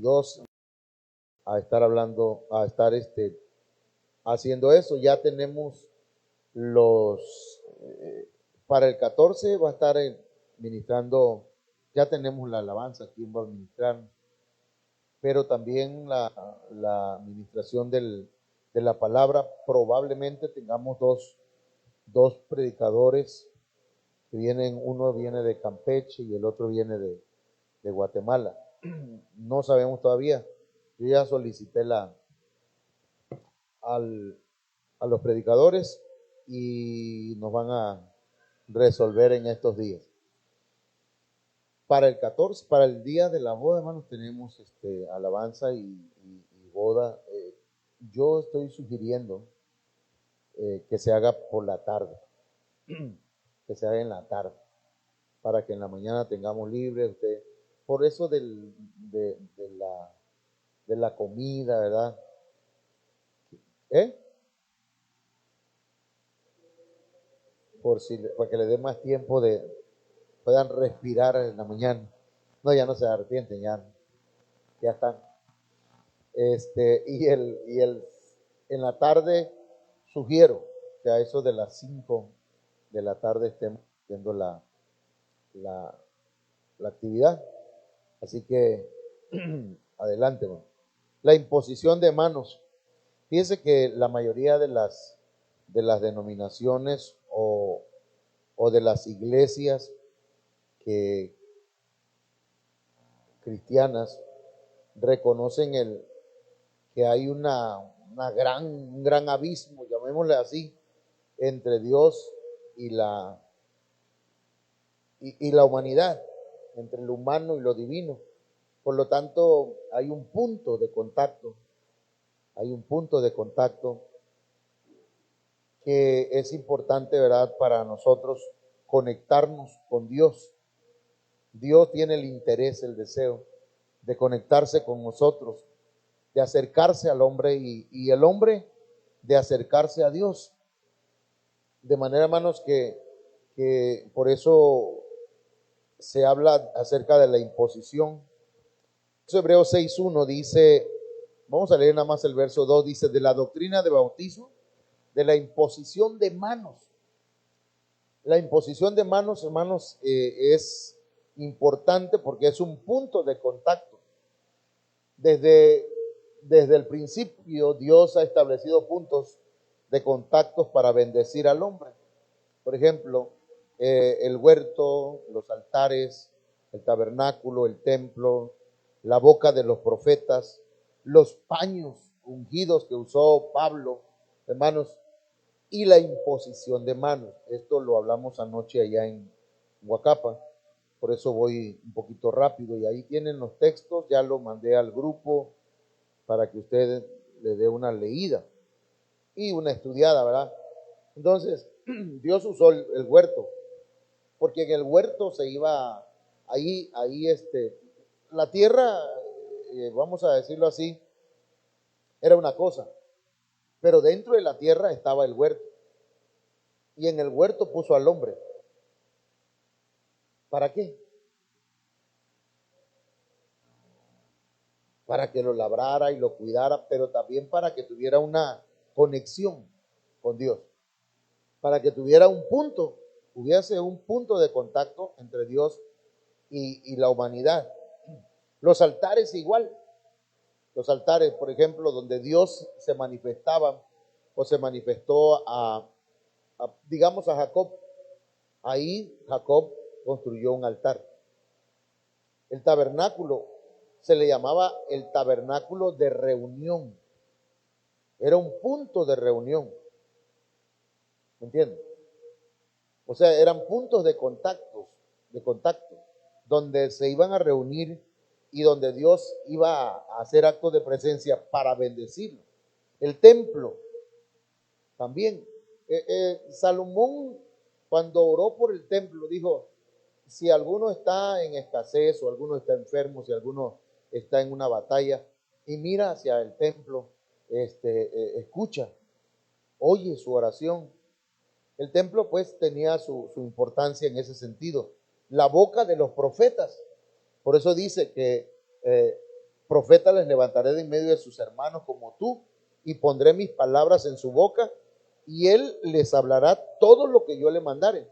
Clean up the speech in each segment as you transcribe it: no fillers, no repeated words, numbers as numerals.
22 a estar hablando, a estar haciendo eso. Ya tenemos para el 14 va a estar ministrando, ya tenemos la alabanza, quién va a ministrar, pero también la administración de la palabra. Probablemente tengamos dos predicadores que vienen, uno viene de Campeche y el otro viene de Guatemala. No sabemos todavía. Yo ya solicité a los predicadores y nos van a resolver en estos días. Para el 14, para el día de la boda, hermanos, tenemos alabanza y boda. Yo estoy sugiriendo que se haga por la tarde, que se haga en la tarde, para que en la mañana tengamos libre. Por eso de la comida, ¿verdad? ¿Eh? Para que le dé más tiempo puedan respirar en la mañana. No, ya no se arrepienten, ya están. En la tarde sugiero que a eso de las 5 de la tarde estemos haciendo la actividad. Así que adelante, man. La imposición de manos. Fíjense que la mayoría de las denominaciones o de las iglesias cristianas reconocen que hay un gran abismo, llamémosle así, entre Dios y la humanidad, entre lo humano y lo divino. Por lo tanto, hay un punto de contacto que es importante, ¿verdad?, para nosotros conectarnos con Dios. Dios tiene el interés, el deseo de conectarse con nosotros, de acercarse al hombre y el hombre de acercarse a Dios. De manera, hermanos, que por eso se habla acerca de la imposición. Hebreos 6:1 dice, vamos a leer nada más el verso 2, dice, de la doctrina de bautizo, de la imposición de manos. La imposición de manos, hermanos, es importante porque es un punto de contacto. Desde el principio, Dios ha establecido puntos de contactos para bendecir al hombre. Por ejemplo, el huerto, los altares, el tabernáculo, el templo, la boca de los profetas, los paños ungidos que usó Pablo, hermanos, y la imposición de manos. Esto lo hablamos anoche allá en Huacapa, por eso voy un poquito rápido, y ahí tienen los textos, ya lo mandé al grupo para que usted le dé una leída y una estudiada, ¿verdad? Entonces, Dios usó el huerto, porque en el huerto se iba, ahí la tierra, vamos a decirlo así, era una cosa, pero dentro de la tierra estaba el huerto, y en el huerto puso al hombre. ¿Para qué? Para que lo labrara y lo cuidara, pero también para que tuviera una conexión con Dios, para que tuviera hubiese un punto de contacto entre Dios y la humanidad. Los altares igual. Los altares, por ejemplo, donde Dios se manifestaba o se manifestó digamos, a Jacob. Ahí Jacob construyó un altar. El tabernáculo se le llamaba el tabernáculo de reunión. Era un punto de reunión. ¿Me entiendes? O sea, eran puntos de contacto, donde se iban a reunir y donde Dios iba a hacer actos de presencia para bendecirlo. El templo también. Salomón, cuando oró por el templo, dijo, si alguno está en escasez o alguno está enfermo, si alguno está en una batalla y mira hacia el templo, escucha, oye su oración. El templo pues tenía su importancia en ese sentido. La boca de los profetas. Por eso dice que profeta les levantaré de en medio de sus hermanos como tú, y pondré mis palabras en su boca, y él les hablará todo lo que yo le mandare.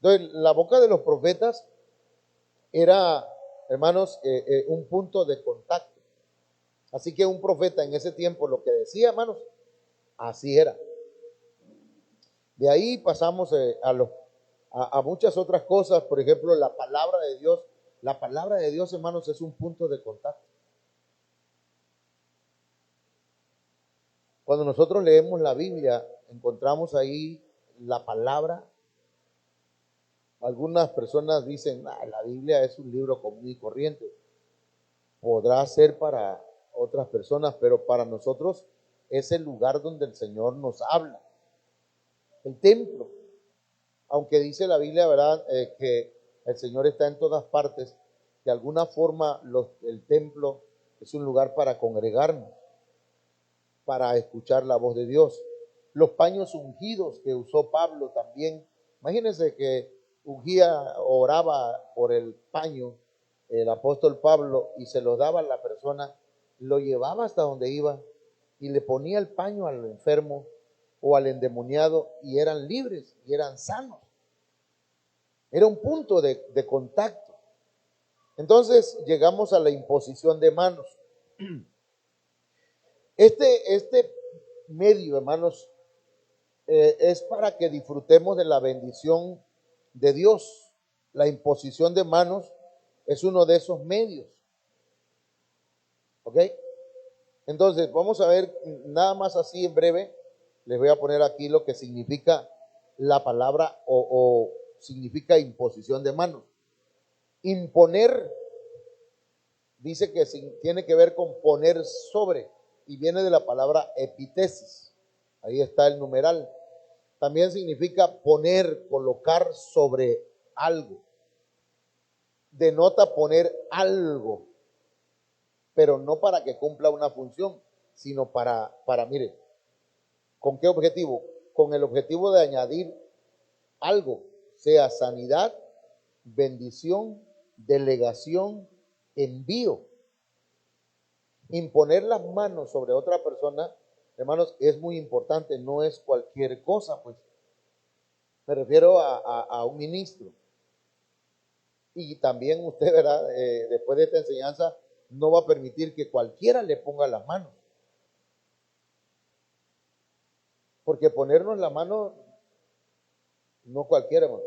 Entonces, la boca de los profetas era, hermanos, un punto de contacto. Así que un profeta en ese tiempo lo que decía, hermanos, así era. De ahí pasamos a muchas otras cosas, por ejemplo, la palabra de Dios. La palabra de Dios, hermanos, es un punto de contacto. Cuando nosotros leemos la Biblia, encontramos ahí la palabra. Algunas personas dicen, la Biblia es un libro común y corriente. Podrá ser para otras personas, pero para nosotros es el lugar donde el Señor nos habla. El templo, aunque dice la Biblia, ¿verdad? Que el Señor está en todas partes, de alguna forma el templo es un lugar para congregarnos, para escuchar la voz de Dios. Los paños ungidos que usó Pablo también. Imagínense que ungía, oraba por el paño el apóstol Pablo y se lo daba a la persona, lo llevaba hasta donde iba y le ponía el paño al enfermo o al endemoniado y eran libres y eran sanos. Era un punto de contacto. Entonces llegamos a la imposición de manos. Este medio, hermanos, es para que disfrutemos de la bendición de Dios. La imposición de manos es uno de esos medios. ¿Ok? Entonces, vamos a ver nada más así en breve. Les voy a poner aquí lo que significa la palabra o significa imposición de manos. Imponer, dice que tiene que ver con poner sobre y viene de la palabra epitesis. Ahí está el numeral. También significa poner, colocar sobre algo. Denota poner algo, pero no para que cumpla una función, sino mire, ¿con qué objetivo? Con el objetivo de añadir algo, sea sanidad, bendición, delegación, envío. Imponer las manos sobre otra persona, hermanos, es muy importante, no es cualquier cosa, pues. Me refiero a un ministro. Y también usted, ¿verdad? Después de esta enseñanza, no va a permitir que cualquiera le ponga las manos. Porque ponernos la mano, no cualquiera, hermano.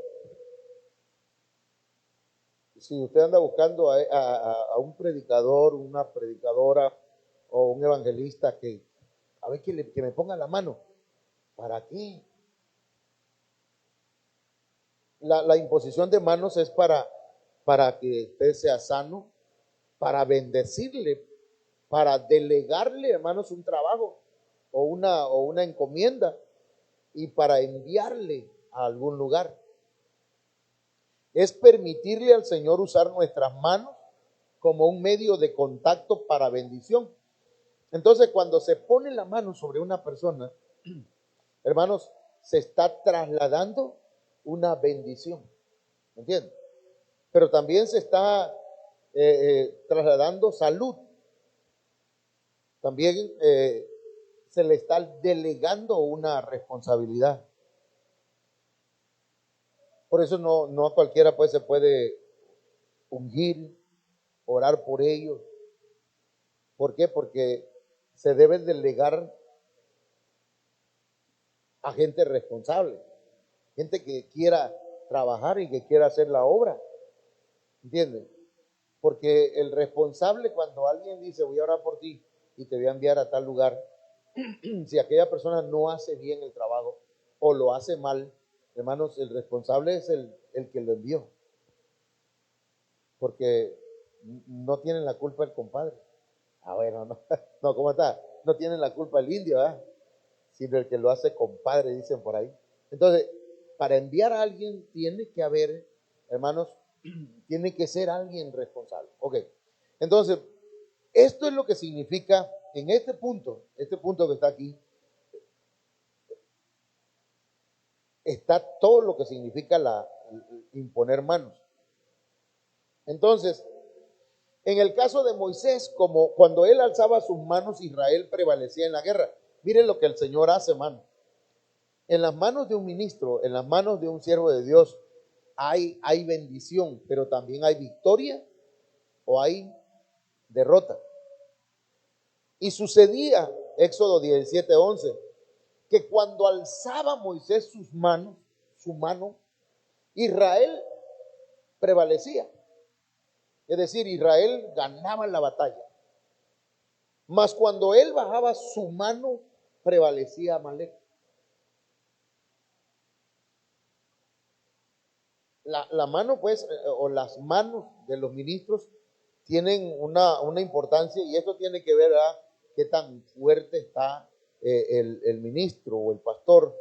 Si usted anda buscando a un predicador, una predicadora o un evangelista a ver que me ponga la mano, ¿para qué? La imposición de manos es para que usted sea sano, para bendecirle, para delegarle, hermanos, un trabajo o una encomienda y para enviarle a algún lugar. Es permitirle al Señor usar nuestras manos como un medio de contacto para bendición. Entonces, cuando se pone la mano sobre una persona, hermanos, se está trasladando una bendición. ¿Me entienden? Pero también se está trasladando salud. También se le está delegando una responsabilidad. Por eso no a cualquiera pues se puede ungir, orar por ellos. ¿Por qué? Porque se debe delegar a gente responsable, gente que quiera trabajar y que quiera hacer la obra. ¿Entiendes? Porque el responsable, cuando alguien dice voy a orar por ti y te voy a enviar a tal lugar, si aquella persona no hace bien el trabajo o lo hace mal, hermanos, el responsable es el que lo envió. Porque no tienen la culpa el compadre. Bueno, no, no, ¿cómo está? No tienen la culpa el indio, ¿eh? Sino el que lo hace compadre, dicen por ahí. Entonces, para enviar a alguien tiene que haber, hermanos, tiene que ser alguien responsable. Ok, entonces, esto es lo que significa en este punto que está aquí, está todo lo que significa imponer manos. Entonces, En el caso de Moisés, como cuando él alzaba sus manos, Israel prevalecía en la guerra. Miren lo que el Señor hace, hermano. En las manos de un ministro, en las manos de un siervo de Dios, hay bendición, pero también hay victoria o hay derrota. Y sucedía, Éxodo 17:11, que cuando alzaba Moisés su mano, Israel prevalecía. Es decir, Israel ganaba la batalla. Mas cuando él bajaba su mano, prevalecía Amalek. La mano, pues, o las manos de los ministros tienen una importancia, y esto tiene que ver a qué tan fuerte está el ministro o el pastor.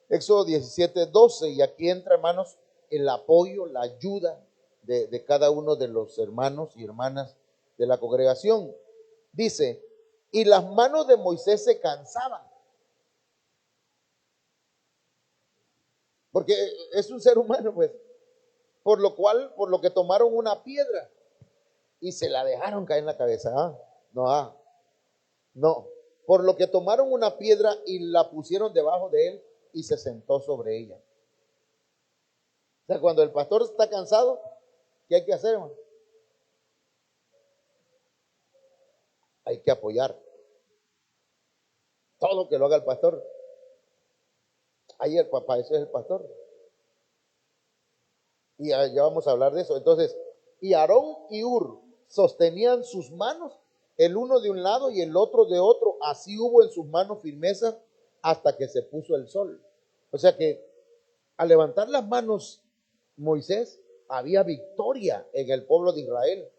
Éxodo 17:12, y aquí entra, hermanos, el apoyo, la ayuda de cada uno de los hermanos y hermanas de la congregación. Dice, y las manos de Moisés se cansaban, porque es un ser humano, pues, por lo que tomaron una piedra y se la dejaron caer en la cabeza. No, por lo que tomaron una piedra y la pusieron debajo de él y se sentó sobre ella. O sea, cuando el pastor está cansado, ¿qué hay que hacer, hermano? Hay que apoyar. Todo lo que lo haga el pastor. Ahí el papá, ese es el pastor. Y ya vamos a hablar de eso. Entonces, y Aarón y Hur sostenían sus manos, el uno de un lado y el otro de otro. Así hubo en sus manos firmeza hasta que se puso el sol. O sea que al levantar las manos Moisés, había victoria en el pueblo de Israel.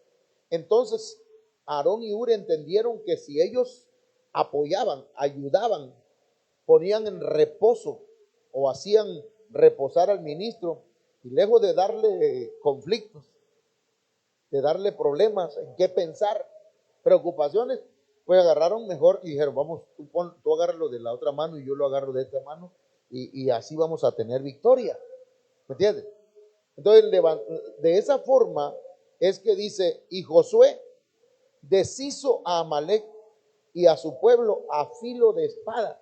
Entonces Aarón y Hur entendieron que si ellos apoyaban, ayudaban, ponían en reposo o hacían reposar al ministro, y lejos de darle conflictos, de darle problemas, en qué pensar, preocupaciones, pues agarraron mejor y dijeron, vamos, tú agárralo de la otra mano y yo lo agarro de esta mano, y así vamos a tener victoria. ¿Me entiendes? Entonces, de esa forma es que dice, y Josué deshizo a Amalek y a su pueblo a filo de espada.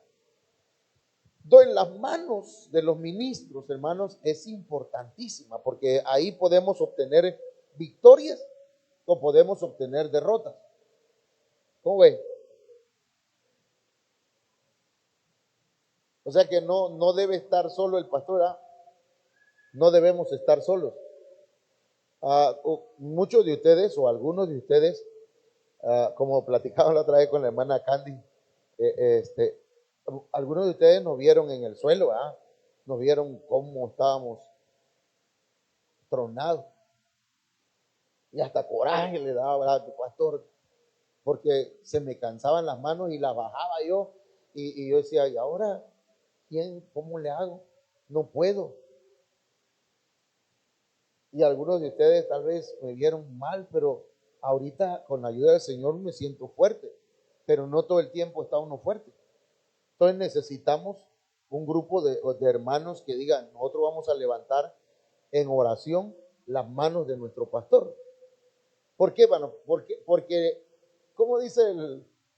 Entonces, las manos de los ministros, hermanos, es importantísima, porque ahí podemos obtener victorias o podemos obtener derrotas. ¿Cómo ven? O sea que no debe estar solo el pastor, ¿ah? No debemos estar solos. Muchos de ustedes o algunos de ustedes, como platicaba la otra vez con la hermana Candy, algunos de ustedes nos vieron en el suelo, nos vieron cómo estábamos tronados, y hasta coraje le daba, ¿verdad?, tu pastor, porque se me cansaban las manos y las bajaba yo, y yo decía, ¿y ahora cómo le hago? No puedo. Y algunos de ustedes tal vez me vieron mal, pero ahorita con la ayuda del Señor me siento fuerte, pero no todo el tiempo está uno fuerte. Entonces necesitamos un grupo de hermanos que digan, nosotros vamos a levantar en oración las manos de nuestro pastor. ¿Por qué? Bueno, porque como dice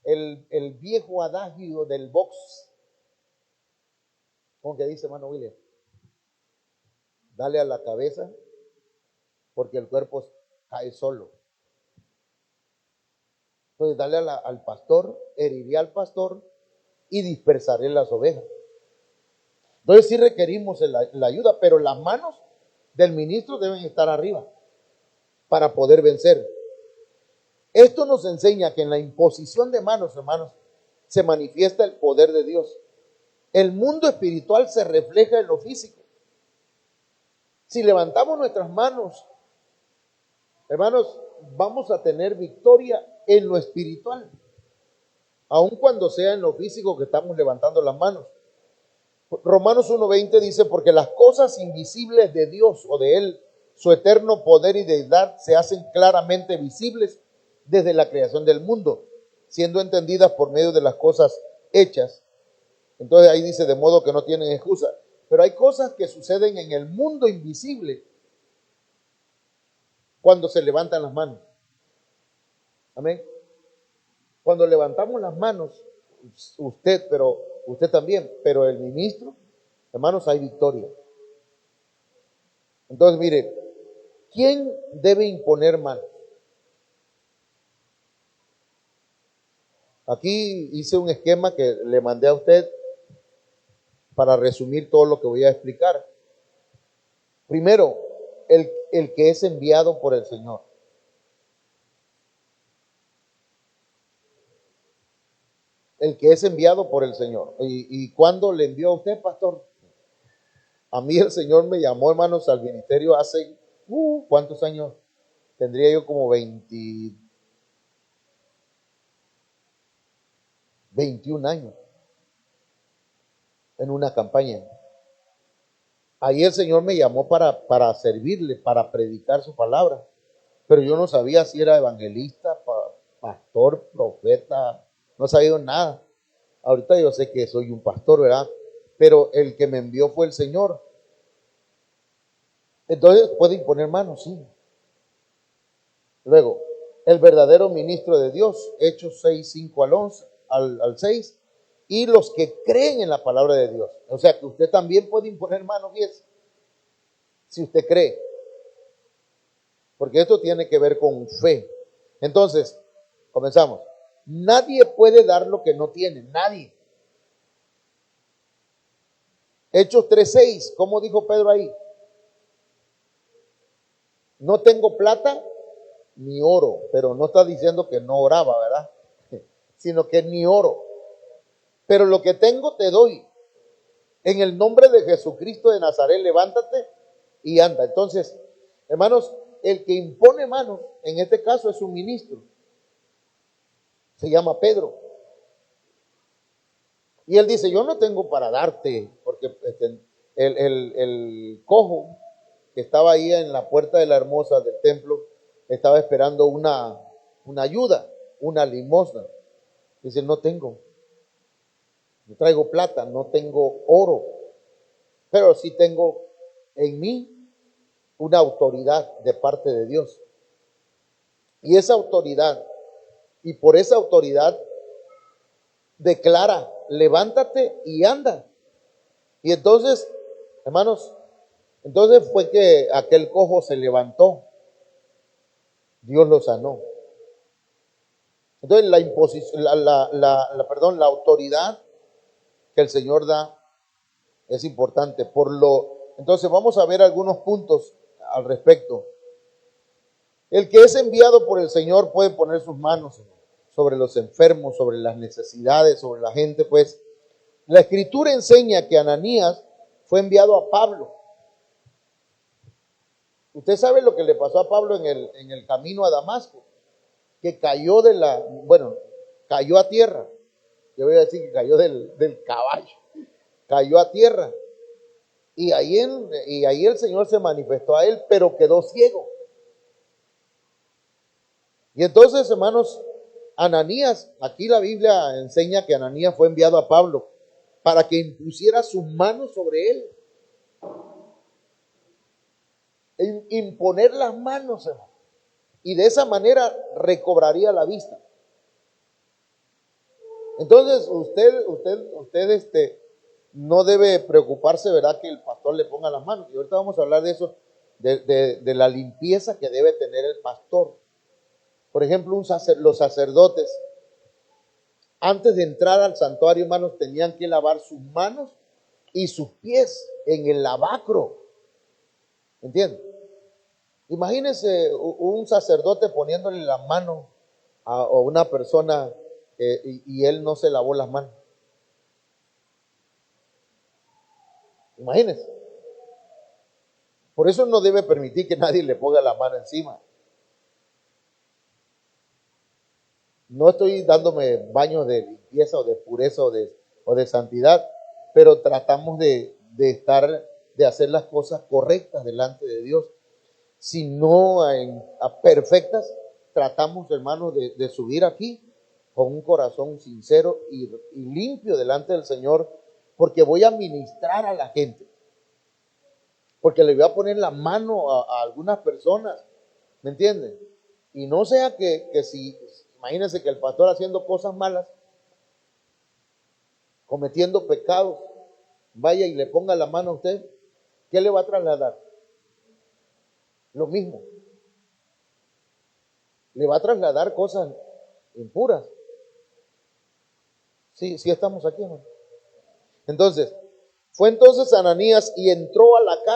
el viejo adagio del box, ¿cómo que dice, hermano William? Dale a la cabeza porque el cuerpo cae solo. Entonces dale al pastor, heriré al pastor y dispersaré las ovejas. Entonces sí requerimos la ayuda, pero las manos del ministro deben estar arriba para poder vencer. Esto nos enseña que en la imposición de manos, hermanos, se manifiesta el poder de Dios. El mundo espiritual se refleja en lo físico. Si levantamos nuestras manos, hermanos, vamos a tener victoria en lo espiritual, aun cuando sea en lo físico que estamos levantando las manos. Romanos 1:20 dice, porque las cosas invisibles de Dios o de Él, su eterno poder y deidad, se hacen claramente visibles desde la creación del mundo, siendo entendidas por medio de las cosas hechas. Entonces ahí dice, de modo que no tienen excusa. Pero hay cosas que suceden en el mundo invisible cuando se levantan las manos. Amén. Cuando levantamos las manos, usted también, pero el ministro, hermanos, hay victoria. Entonces, mire, ¿quién debe imponer manos? Aquí hice un esquema que le mandé a usted para resumir todo lo que voy a explicar. Primero, el que es enviado por el Señor. El que es enviado por el Señor. ¿Y cuándo le envió a usted, pastor? A mí el Señor me llamó, hermanos, al ministerio hace, ¿cuántos años? Tendría yo como 21 años en una campaña. Ahí el Señor me llamó para servirle, para predicar su palabra. Pero yo no sabía si era evangelista, pastor, profeta, no sabía nada. Ahorita yo sé que soy un pastor, ¿verdad? Pero el que me envió fue el Señor. Entonces puede imponer manos, sí. Luego, el verdadero ministro de Dios, Hechos 6, 5 al 11, al 6, y los que creen en la palabra de Dios. O sea que usted también puede imponer manos, fíjese, si usted cree. Porque esto tiene que ver con fe. Entonces, comenzamos. Nadie puede dar lo que no tiene, nadie. Hechos 3:6, ¿cómo dijo Pedro ahí? No tengo plata ni oro, pero no está diciendo que no oraba, ¿verdad? Sino que ni oro. Pero lo que tengo te doy. En el nombre de Jesucristo de Nazaret, levántate y anda. Entonces, hermanos, el que impone manos, en este caso es un ministro. Se llama Pedro. Y él dice, yo no tengo para darte, porque el cojo que estaba ahí en la puerta de la hermosa del templo, estaba esperando una ayuda, una limosna. Dice, no tengo. No traigo plata, no tengo oro, pero sí tengo en mí una autoridad de parte de Dios. Y esa autoridad, y por esa autoridad, declara, levántate y anda. Y entonces, hermanos, entonces fue que aquel cojo se levantó. Dios lo sanó. Entonces la autoridad que el Señor da es importante. Entonces vamos a ver algunos puntos al respecto. El que es enviado por el Señor puede poner sus manos sobre los enfermos, sobre las necesidades, sobre la gente, pues. La Escritura enseña que Ananías fue enviado a Pablo. Usted sabe lo que le pasó a Pablo en el camino a Damasco, que cayó cayó a tierra. Yo voy a decir que cayó del caballo, cayó a tierra. Y ahí el Señor se manifestó a él, pero quedó ciego. Y entonces, hermanos, Ananías, aquí la Biblia enseña que Ananías fue enviado a Pablo para que impusiera sus manos sobre él. Imponer las manos, hermano. Y de esa manera recobraría la vista. Entonces, usted no debe preocuparse, ¿verdad?, que el pastor le ponga las manos. Y ahorita vamos a hablar de eso, de la limpieza que debe tener el pastor. Por ejemplo, los sacerdotes, antes de entrar al santuario, hermanos, tenían que lavar sus manos y sus pies en el lavacro. ¿Entienden? Imagínense un sacerdote poniéndole la mano a una persona y él no se lavó las manos. Imagínense. Por eso no debe permitir que nadie le ponga la mano encima. No estoy dándome baños de limpieza o de pureza o de santidad, pero tratamos de hacer las cosas correctas delante de Dios. Si no a perfectas, tratamos, hermanos, de subir aquí con un corazón sincero y limpio delante del Señor, porque voy a ministrar a la gente, porque le voy a poner la mano a algunas personas, ¿me entienden? Y no sea que si Imagínense que el pastor haciendo cosas malas, cometiendo pecados, vaya y le ponga la mano a usted, ¿qué le va a trasladar? Lo mismo. Le va a trasladar cosas impuras. Sí, sí estamos aquí, ¿no? Entonces, fue entonces Ananías y entró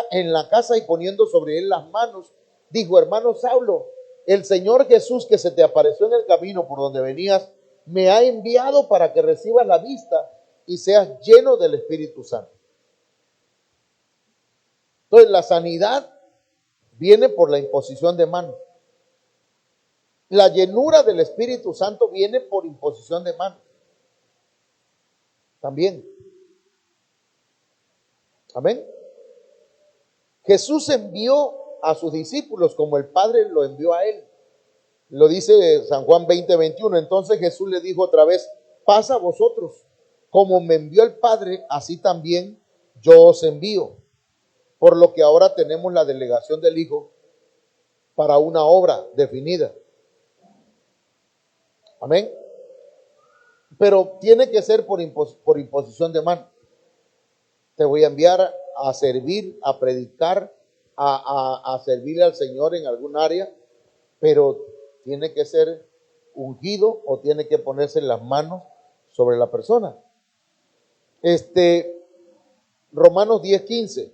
en la casa y poniendo sobre él las manos, dijo: hermano Saulo, el Señor Jesús que se te apareció en el camino por donde venías, me ha enviado para que recibas la vista y seas lleno del Espíritu Santo. Entonces, la sanidad viene por la imposición de manos. La llenura del Espíritu Santo viene por imposición de manos. También. Amén. Jesús envió a sus discípulos como el Padre lo envió a él. Lo dice San Juan 20:21. Entonces Jesús le dijo otra vez: pasa a vosotros. Como me envió el Padre, así también yo os envío. Por lo que ahora tenemos la delegación del Hijo para una obra definida. Amén. Pero tiene que ser por imposición de mano. Te voy a enviar a servir, a predicar, a servirle al Señor en algún área, pero tiene que ser ungido o tiene que ponerse las manos sobre la persona. Romanos 10:15.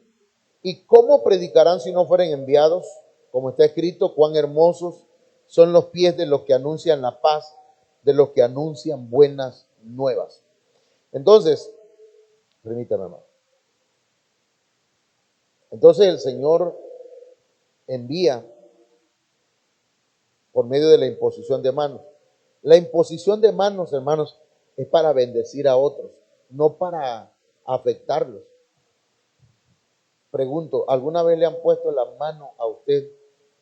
¿Y cómo predicarán si no fueren enviados? Como está escrito: cuán hermosos son los pies de los que anuncian la paz, de los que anuncian buenas nuevas. Entonces, permítame, hermano. Entonces el Señor envía por medio de la imposición de manos. La imposición de manos, hermanos, es para bendecir a otros, no para afectarlos. Pregunto, ¿alguna vez le han puesto la mano a usted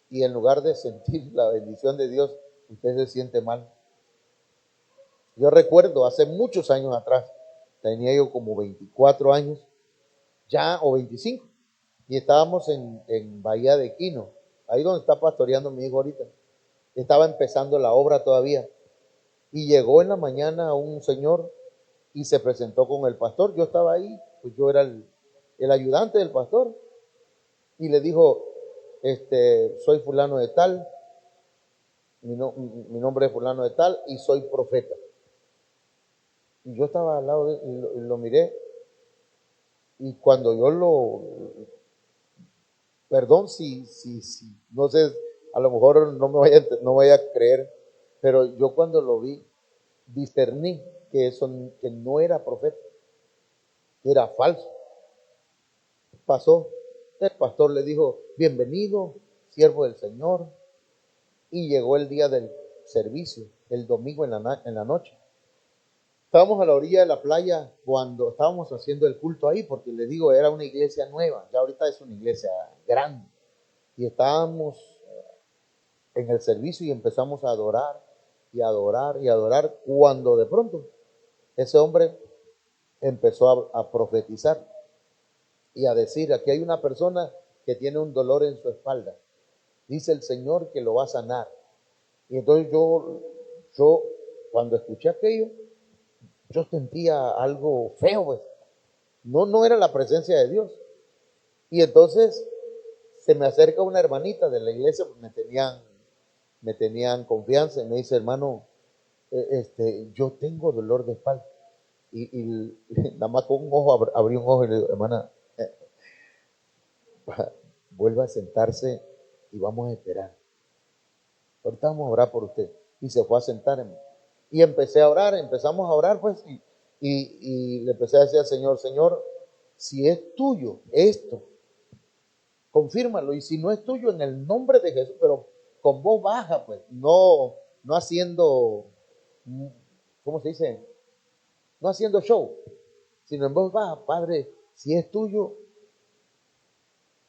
y en lugar de sentir la bendición de Dios, usted se siente mal? Yo recuerdo hace muchos años atrás, tenía yo como 24 años, ya, o 25, y estábamos en Bahía de Quino, ahí donde está pastoreando mi hijo ahorita. Estaba empezando la obra todavía. Y llegó en la mañana un señor y se presentó con el pastor. Yo estaba ahí, pues yo era el ayudante del pastor. Y le dijo: soy fulano de tal, mi nombre es fulano de tal y soy profeta. Y yo estaba al lado de él y lo miré. Y cuando yo perdón si, no sé, a lo mejor no vaya a creer, pero yo cuando lo vi, discerní que no era profeta, que era falso. Pasó, el pastor le dijo: bienvenido, siervo del Señor. Y llegó el día del servicio, el domingo en la noche. Estábamos a la orilla de la playa cuando estábamos haciendo el culto ahí, porque les digo, era una iglesia nueva, ya ahorita es una iglesia grande. Y estábamos en el servicio y empezamos a adorar y adorar y adorar, cuando de pronto ese hombre empezó a profetizar y a decir: aquí hay una persona que tiene un dolor en su espalda, dice el Señor que lo va a sanar. Y entonces yo cuando escuché aquello, yo sentía algo feo, pues. No era la presencia de Dios. Y entonces se me acerca una hermanita de la iglesia, pues me tenían confianza, y me dice: hermano, yo tengo dolor de espalda. Y nada más con un ojo, abrí un ojo y le digo: hermana, vuelva a sentarse y vamos a esperar. Ahorita vamos a orar por usted. Y se fue a sentar. Y empecé a orar, empezamos a orar, pues, y le empecé a decir al Señor: Señor, si es tuyo esto, confírmalo. Y si no es tuyo, en el nombre de Jesús, pero con voz baja, pues, no haciendo, ¿cómo se dice? No haciendo show, sino en voz baja: Padre, si es tuyo,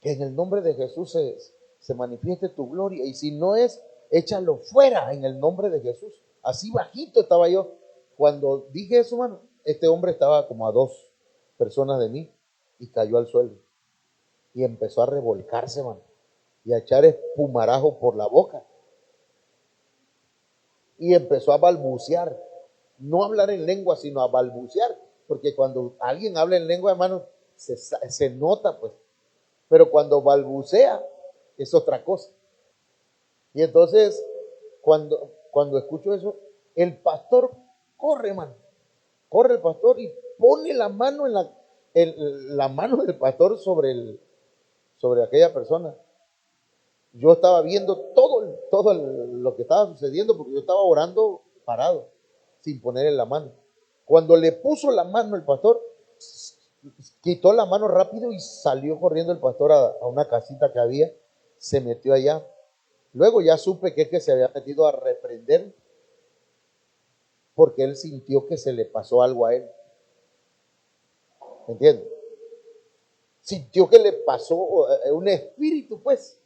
que en el nombre de Jesús se manifieste tu gloria. Y si no es, échalo fuera en el nombre de Jesús. Así bajito estaba yo. Cuando dije eso, mano, este hombre estaba como a 2 personas de mí y cayó al suelo. Y empezó a revolcarse, mano, y a echar espumarajo por la boca. y empezó a balbucear. No hablar en lengua, sino a balbucear. Porque cuando alguien habla en lengua, hermano, se nota, pues. Pero cuando balbucea, es otra cosa. Y entonces, cuando escucho eso, el pastor corre, hermano. Corre el pastor y pone la mano la mano del pastor sobre aquella persona. Yo estaba viendo todo lo que estaba sucediendo porque yo estaba orando parado, sin ponerle la mano. Cuando le puso la mano el pastor, quitó la mano rápido y salió corriendo el pastor a una casita que había, se metió allá. Luego ya supe que es que se había metido a reprender porque él sintió que se le pasó algo a él. ¿Me entiendes? Sintió que le pasó un espíritu, pues.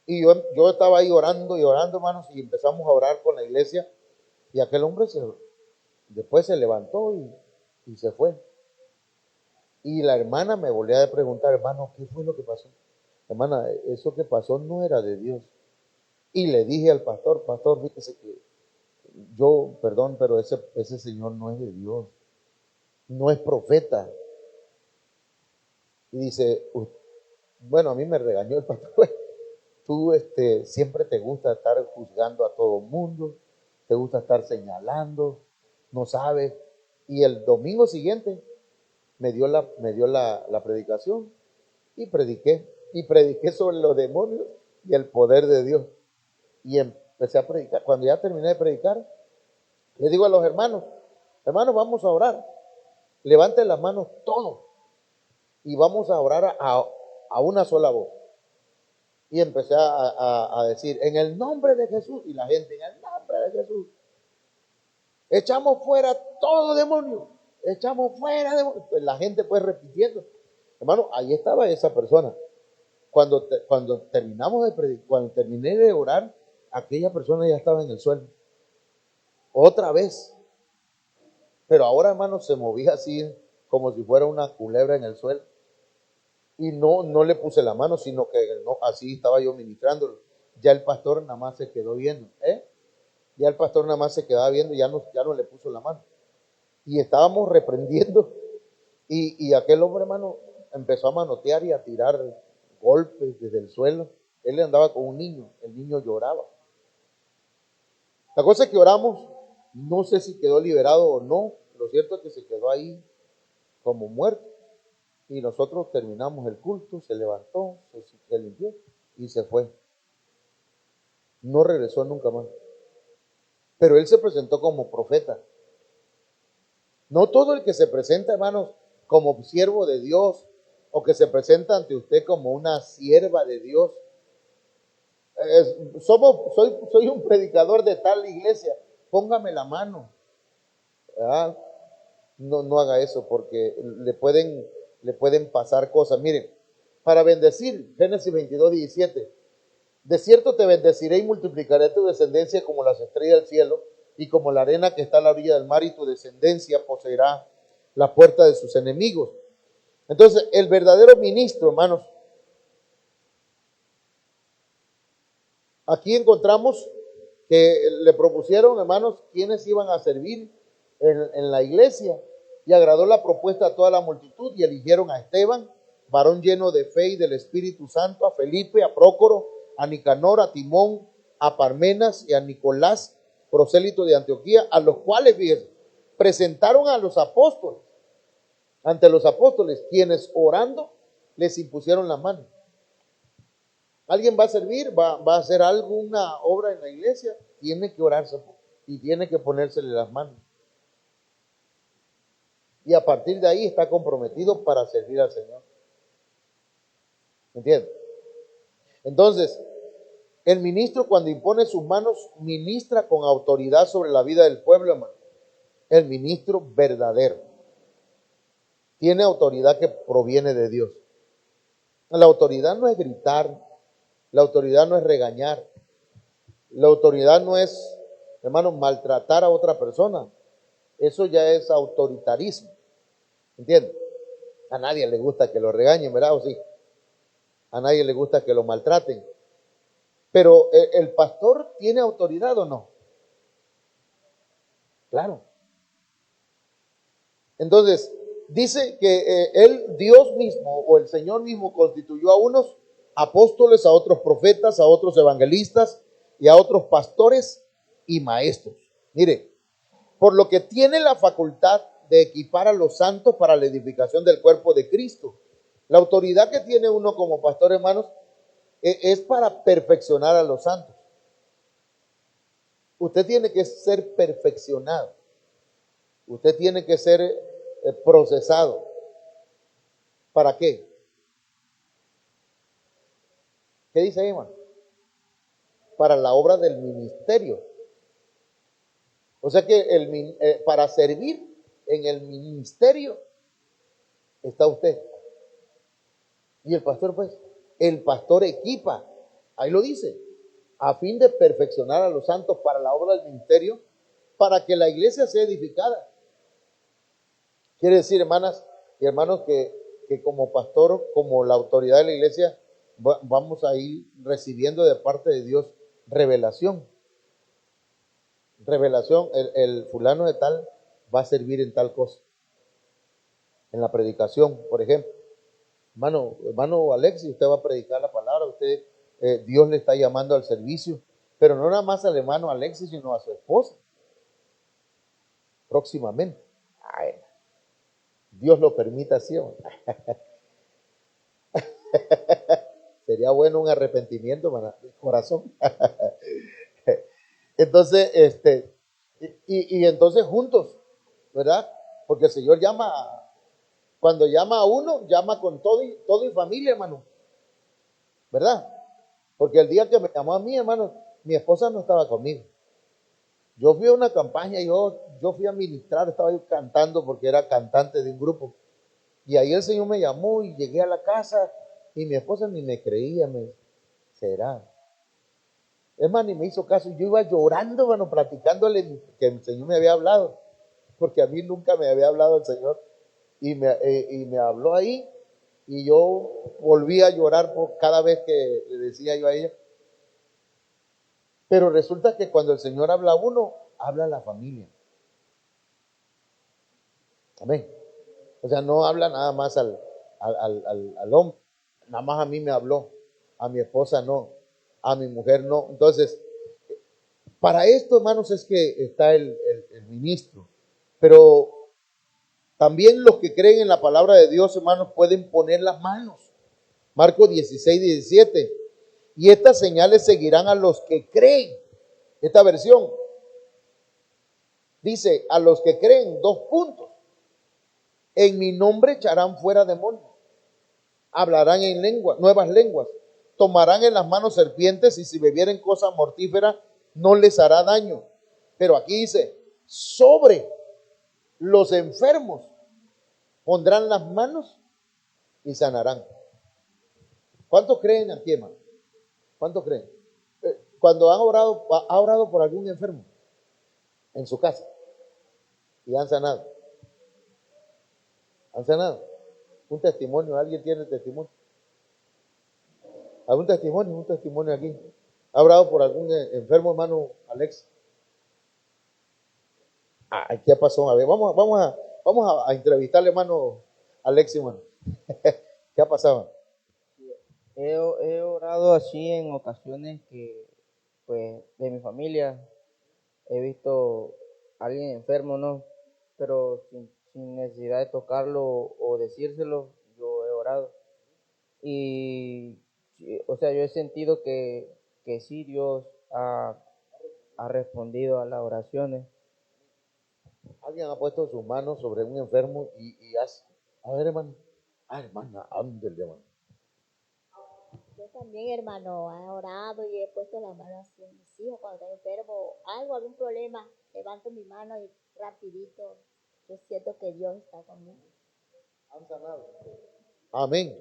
Y yo estaba ahí orando y orando, hermanos, y empezamos a orar con la iglesia. Y aquel hombre después se levantó y se fue. Y la hermana me volvía a preguntar, hermano, ¿qué fue lo que pasó? Hermana, eso que pasó no era de Dios. Y le dije al pastor, fíjese que yo, perdón, pero ese señor no es de Dios, no es profeta. Y dice, bueno, a mí me regañó el pastor, tú siempre te gusta estar juzgando a todo mundo, te gusta estar señalando, no sabes. Y el domingo siguiente me dio la predicación y prediqué sobre los demonios y el poder de Dios. Y empecé a predicar. Cuando ya terminé de predicar, le digo a los hermanos, vamos a orar. Levanten las manos todos y vamos a orar a una sola voz. Y empecé a decir, en el nombre de Jesús, y la gente, en el nombre de Jesús, echamos fuera todo demonio, echamos fuera demonio. Pues la gente pues repitiendo. Hermano, ahí estaba esa persona. Cuando terminamos de predicar, cuando terminé de orar, aquella persona ya estaba en el suelo. Otra vez. Pero ahora, hermano, se movía así como si fuera una culebra en el suelo. Y no le puse la mano, sino que no, así estaba yo ministrándolo. Ya el pastor nada más se quedó viendo. Ya el pastor nada más se quedaba viendo y ya no le puso la mano. Y estábamos reprendiendo. Y aquel hombre, hermano, empezó a manotear y a tirar golpes desde el suelo. Él andaba con un niño, el niño lloraba. La cosa es que oramos, no sé si quedó liberado o no, lo cierto es que se quedó ahí como muerto. Y nosotros terminamos el culto, se levantó, se limpió y se fue. No regresó nunca más. Pero él se presentó como profeta. No todo el que se presenta, hermanos, como siervo de Dios o que se presenta ante usted como una sierva de Dios. Soy un predicador de tal iglesia, póngame la mano. ¿Verdad? No haga eso porque le pueden pasar cosas. Miren, para bendecir, Génesis 22:17, de cierto te bendeciré y multiplicaré tu descendencia como las estrellas del cielo y como la arena que está a la orilla del mar, y tu descendencia poseerá la puerta de sus enemigos. Entonces, el verdadero ministro, hermanos, aquí encontramos que le propusieron, hermanos, quienes iban a servir en la iglesia, y agradó la propuesta a toda la multitud y eligieron a Esteban, varón lleno de fe y del Espíritu Santo, a Felipe, a Prócoro, a Nicanor, a Timón, a Parmenas y a Nicolás, prosélito de Antioquía, a los cuales, fíjense, presentaron a los apóstoles, ante los apóstoles, quienes orando les impusieron la mano. Alguien va a servir, va a hacer alguna obra en la iglesia, tiene que orarse y tiene que ponérsele las manos. Y a partir de ahí está comprometido para servir al Señor. ¿Me entiendes? Entonces, el ministro, cuando impone sus manos, ministra con autoridad sobre la vida del pueblo, hermano. El ministro verdadero tiene autoridad que proviene de Dios. La autoridad no es gritar, la autoridad no es regañar, la autoridad no es, hermano, maltratar a otra persona. Eso ya es autoritarismo. ¿Entiendes? A nadie le gusta que lo regañen, ¿verdad? ¿O sí? A nadie le gusta que lo maltraten. Pero ¿el pastor tiene autoridad o no? Claro. Entonces, dice que Dios mismo o el Señor mismo constituyó a unos apóstoles, a otros profetas, a otros evangelistas y a otros pastores y maestros. Mire, por lo que tiene la facultad de equipar a los santos para la edificación del cuerpo de Cristo. La autoridad que tiene uno como pastor, hermanos, es para perfeccionar a los santos. Usted tiene que ser perfeccionado. Usted tiene que ser procesado. ¿Para qué? ¿Qué dice ahí, hermano? Para la obra del ministerio. O sea que para servir en el ministerio está usted. Y el pastor, pues, el pastor equipa, ahí lo dice, a fin de perfeccionar a los santos para la obra del ministerio, para que la iglesia sea edificada. Quiere decir, hermanas y hermanos, que como pastor, como la autoridad de la iglesia, vamos a ir recibiendo de parte de Dios revelación. Revelación, el fulano de tal va a servir en tal cosa. En la predicación, por ejemplo. Hermano Alexis, usted va a predicar la palabra, Dios le está llamando al servicio, pero no nada más al hermano Alexis, sino a su esposa. Próximamente. Ay, Dios lo permita así. Sería bueno un arrepentimiento para el corazón. Entonces, y entonces juntos, ¿verdad? Porque el Señor cuando llama a uno, llama con todo y familia, hermano. ¿Verdad? Porque el día que me llamó a mí, hermano, mi esposa no estaba conmigo. Yo fui a una campaña, yo fui a ministrar, estaba yo cantando porque era cantante de un grupo. Y ahí el Señor me llamó y llegué a la casa y mi esposa ni me creía, ¿será? Es más, ni me hizo caso. Yo iba llorando, bueno, platicándole que el Señor me había hablado, porque a mí nunca me había hablado el Señor. Y me habló ahí y yo volví a llorar por cada vez que le decía yo a ella. Pero resulta que cuando el Señor habla a uno, habla a la familia. Amén. O sea, no habla nada más al hombre. Nada más a mí me habló. A mi esposa no. A mi mujer no. Entonces, para esto, hermanos, es que está el ministro. Pero también los que creen en la palabra de Dios, hermanos, pueden poner las manos. Marcos 16:17. Y estas señales seguirán a los que creen. Esta versión dice, a los que creen, 2 puntos. En mi nombre echarán fuera demonios. Hablarán en nuevas lenguas. Tomarán en las manos serpientes y si bebieren cosa mortífera no les hará daño. Pero aquí dice, sobre los enfermos pondrán las manos y sanarán. ¿Cuántos creen aquí, hermano? ¿Cuántos creen? Cuando ha orado por algún enfermo en su casa y han sanado. ¿Han sanado? Un testimonio, ¿alguien tiene testimonio? ¿Algún testimonio? Un testimonio aquí. ¿Ha orado por algún enfermo, hermano Alex? ¿Qué pasó? A ver, vamos a entrevistarle, hermano Alex, hermano. ¿Qué ha pasado? He orado así en ocasiones que, pues, de mi familia he visto a alguien enfermo, ¿no? Pero sin necesidad de tocarlo o decírselo, yo he orado. Y, sí, o sea, yo he sentido que sí, Dios ha respondido a las oraciones. ¿Alguien ha puesto sus manos sobre un enfermo y hace? A ver, hermano. Hermana, ándele, hermano. Yo también, hermano, he orado y he puesto la mano así en mis hijos cuando están enfermos, algún problema, levanto mi mano y rapidito, yo siento que Dios está conmigo. Han sanado. Amén.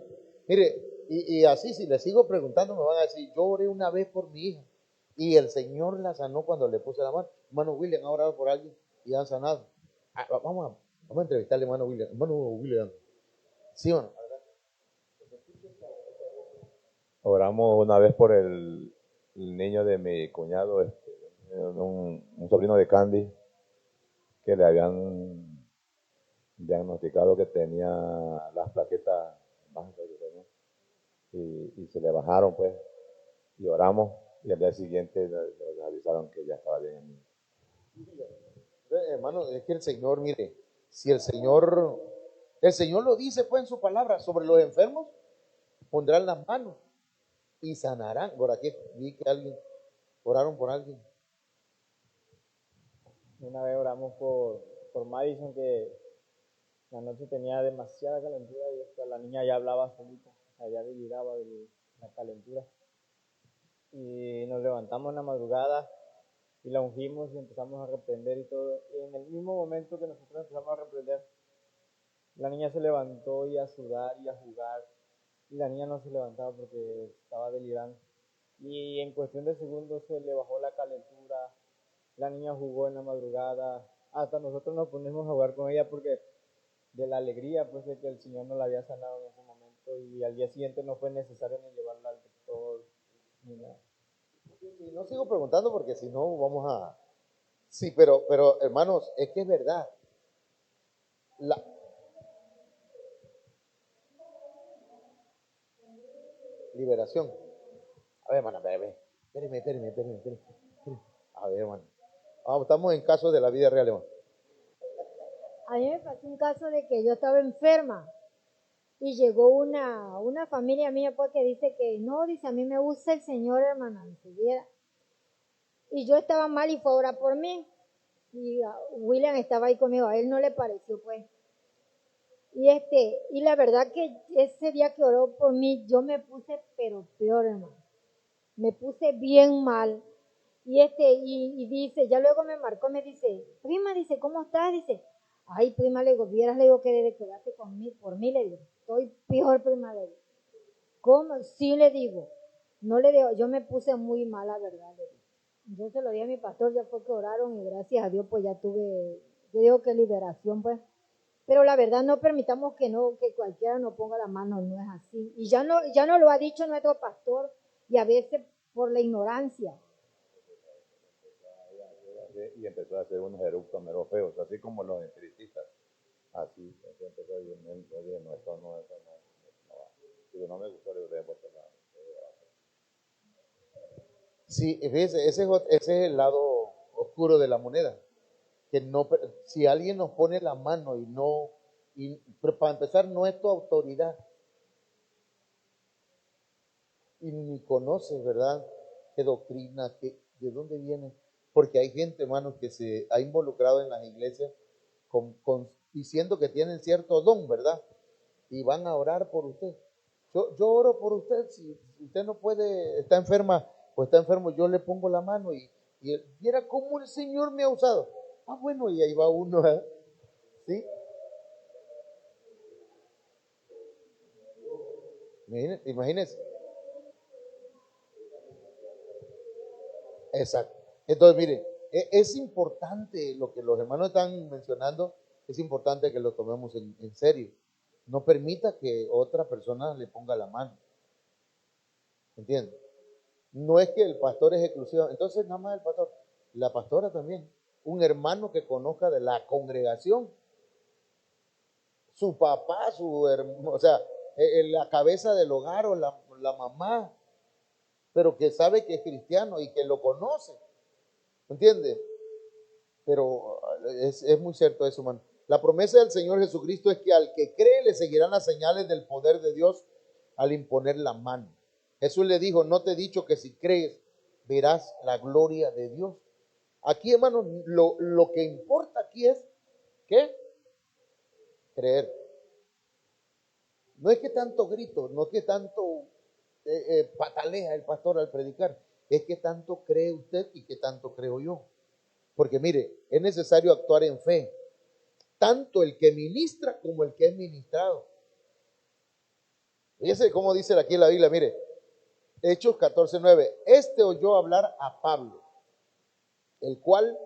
Mire, y así si le sigo preguntando me van a decir, yo oré una vez por mi hija y el Señor la sanó cuando le puse la mano. Hermano William ha orado por alguien y han sanado. Vamos a entrevistarle, hermano William. Hermano William. ¿Sí o no? Oramos una vez por el niño de mi cuñado, un sobrino de Candy. que le habían diagnosticado que tenía las plaquetas bajas, y se le bajaron, pues, y oramos, y al día siguiente le avisaron que ya estaba bien el niño. Hermano, es que el Señor, mire, si el Señor lo dice pues en su palabra, sobre los enfermos pondrán las manos y sanarán. Por aquí vi que oraron por alguien. Una vez oramos por Madison, que la noche tenía demasiada calentura y la niña ya hablaba solita, o sea, ya deliraba de la calentura. Y nos levantamos en la madrugada y la ungimos y empezamos a reprender y todo. Y en el mismo momento que nosotros empezamos a reprender, la niña se levantó y a sudar y a jugar. Y la niña no se levantaba porque estaba delirando. Y en cuestión de segundos se le bajó la calentura. La niña jugó en la madrugada. Hasta nosotros nos ponemos a jugar con ella porque de la alegría pues de que el Señor nos la había sanado en ese momento. Y al día siguiente no fue necesario ni llevarla al doctor ni nada. Y no sigo preguntando porque si no vamos a... Sí, pero hermanos, es que es verdad. La... Liberación. A ver, hermana, espéreme. A ver, hermano. Estamos en casos de la vida real, hermano. A mí me pasó un caso de que yo estaba enferma y llegó una familia mía pues que dice que no, dice, a mí me gusta el Señor, hermana, y yo estaba mal y fue a orar por mí. Y William estaba ahí conmigo, a él no le pareció pues. Y la verdad que ese día que oró por mí, yo me puse pero peor, hermano. Me puse bien mal. Y dice, ya luego me marcó, me dice, prima, dice, ¿cómo estás? Dice, ay, prima, le digo, vieras, le digo que desde que oraste por mí, le digo, estoy peor, prima, le digo. ¿Cómo? Sí, le digo. No le digo, yo me puse muy mal, la verdad, le digo. Yo se lo di a mi pastor, ya fue que oraron y gracias a Dios pues ya tuve, yo digo que liberación pues. Pero la verdad no permitamos que cualquiera nos ponga la mano, no es así. Y ya no lo ha dicho nuestro pastor y a veces por la ignorancia. Y empezó a hacer unos eructos mero feos, así como los espiritistas. Así empezó a decir, no, esto no. Digo, no me gustó, le hubiera puesto la... Sí, fíjese, ese es el lado oscuro de la moneda. Que no, si alguien nos pone la mano pero para empezar no es tu autoridad y ni conoces, ¿verdad? ¿Qué doctrina, de dónde viene? Porque hay gente, hermanos, que se ha involucrado en las iglesias diciendo que tienen cierto don, ¿verdad? Y van a orar por usted. Yo oro por usted, si usted no puede, está enferma o está enfermo, yo le pongo la mano y viera cómo el Señor me ha usado. Bueno, y ahí va uno, ¿eh? ¿Sí? Imagínense. Exacto. Entonces, mire, es importante lo que los hermanos están mencionando, es importante que lo tomemos en serio. No permita que otra persona le ponga la mano. ¿Entiende? No es que el pastor es exclusivo, entonces nada más el pastor, la pastora también, un hermano que conozca de la congregación, su papá, o sea, la cabeza del hogar o la mamá, pero que sabe que es cristiano y que lo conoce, ¿entiende? Pero es muy cierto eso, hermano. La promesa del Señor Jesucristo es que al que cree le seguirán las señales del poder de Dios al imponer la mano. Jesús le dijo, no te he dicho que si crees verás la gloria de Dios. Aquí, hermano, lo que importa aquí es, ¿qué? Creer. No es que tanto grito, no es que tanto patalea el pastor al predicar, es que tanto cree usted y que tanto creo yo. Porque mire, es necesario actuar en fe, tanto el que ministra como el que es ministrado. Fíjese cómo dice aquí en la Biblia, mire, Hechos 14:9, este oyó hablar a Pablo, el cual,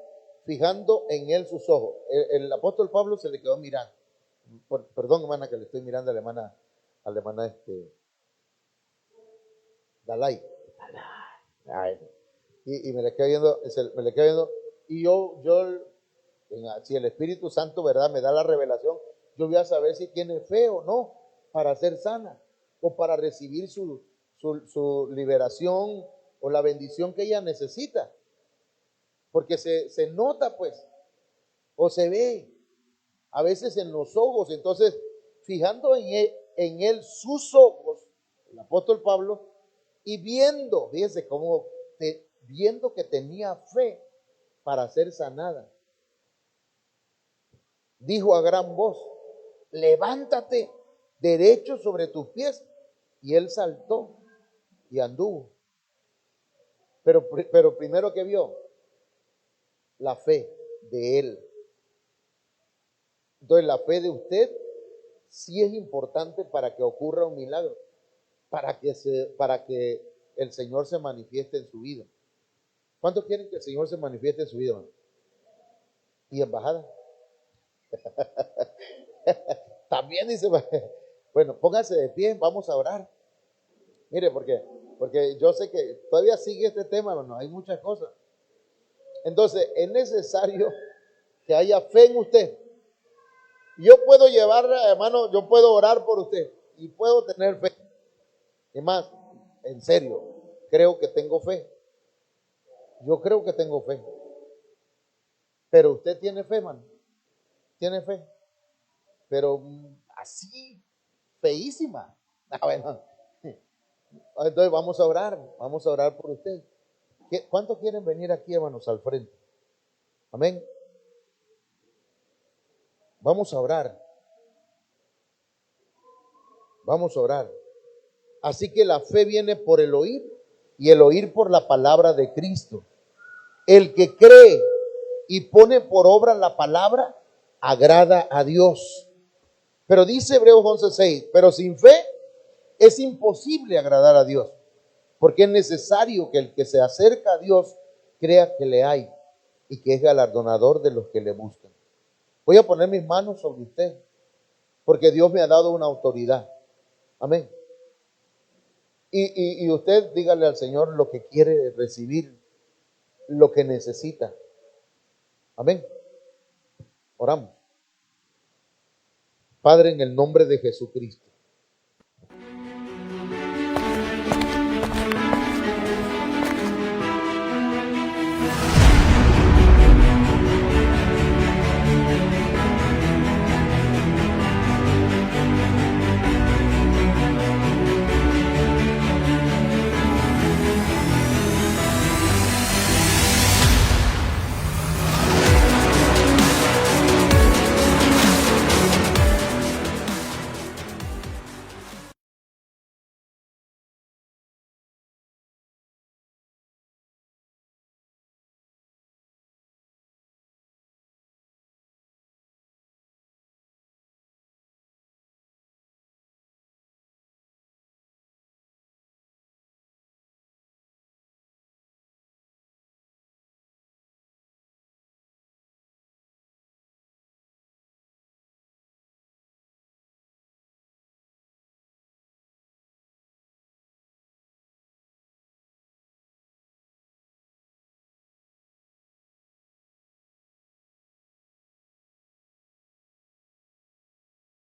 fijando en él sus ojos, el apóstol Pablo se le quedó mirando. Perdón, hermana, que le estoy mirando a la hermana Dalai. Ay. Y me le quedé viendo, y yo Si el Espíritu Santo, ¿verdad?, me da la revelación, yo voy a saber si tiene fe o no para ser sana o para recibir su liberación o la bendición que ella necesita. Porque se nota, pues, o se ve a veces en los ojos. Entonces, fijando en él sus ojos, el apóstol Pablo, y viendo, fíjense cómo, viendo que tenía fe para ser sanada, dijo a gran voz: levántate derecho sobre tus pies. Y él saltó y anduvo. Pero primero que vio, la fe de él. Entonces la fe de usted sí es importante para que ocurra un milagro, para que el Señor se manifieste en su vida. ¿Cuántos quieren que el Señor se manifieste en su vida, hermano? ¿Y embajada? También dice, bueno, póngase de pie, vamos a orar. Mire, porque yo sé que todavía sigue este tema, hermano, hay muchas cosas. Entonces, es necesario que haya fe en usted. Yo puedo llevar, hermano, yo puedo orar por usted y puedo tener fe. Es más, en serio, creo que tengo fe. Yo creo que tengo fe. Pero usted tiene fe, hermano. Tiene fe. Pero así, feísima. Bueno. Entonces vamos a orar por usted. ¿Cuántos quieren venir aquí, hermanos, al frente? Amén. Vamos a orar. Vamos a orar. Así que la fe viene por el oír y el oír por la palabra de Cristo. El que cree y pone por obra la palabra agrada a Dios. Pero dice Hebreos 11:6, pero sin fe es imposible agradar a Dios, porque es necesario que el que se acerca a Dios crea que le hay y que es galardonador de los que le buscan. Voy a poner mis manos sobre usted, porque Dios me ha dado una autoridad. Amén. Y usted dígale al Señor lo que quiere recibir, lo que necesita. Amén. Oramos. Padre, en el nombre de Jesucristo,